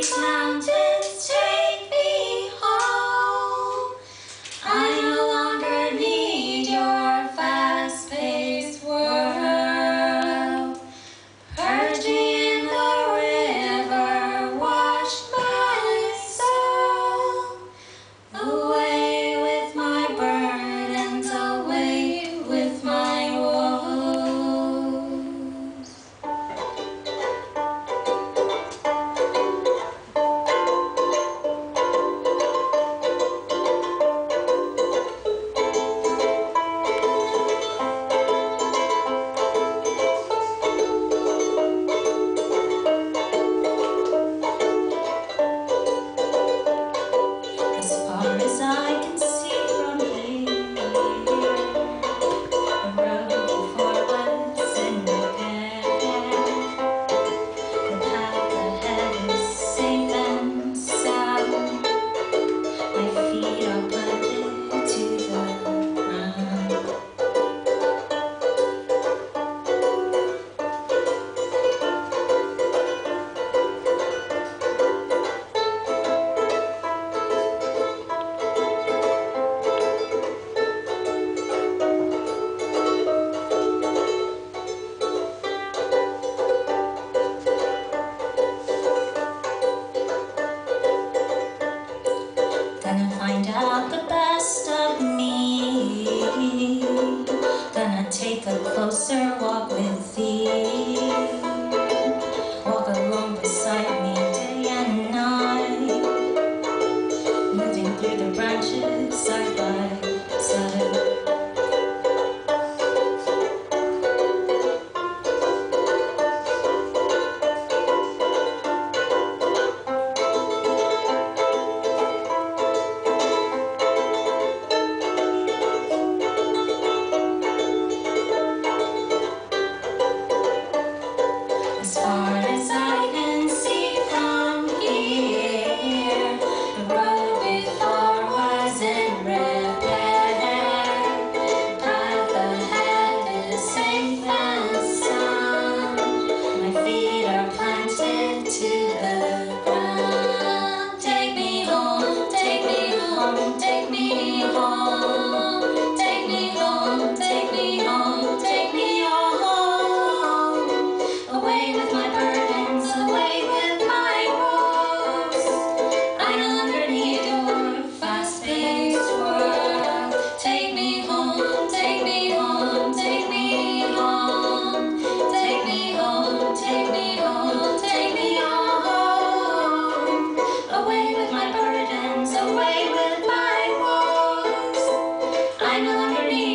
these mountains, take me home. I no longer need your fast-paced world. Purge me in the river, wash my soul. Away with my burdens, away with my woes. As far as I can see from here, the road before was in repair. The path ahead is safe and sound. My feet are planted to the ground. Gonna find out the best of me. Gonna take a closer walk with thee. Walk along beside me day and night. Moving through the branches side by side. As far as I can see from here, the road before was in repair. Path ahead is safe and sound. My feet are planted to the ground. Take me home, take me home, take me home. Take me home, take me home, take me home. Away with my burdens, away with my woes. I no longer need your fast-paced world. Take me home, take me home, take me home. Take me home, take me home, take me home. Away with my burdens, away with my woes. I no longer need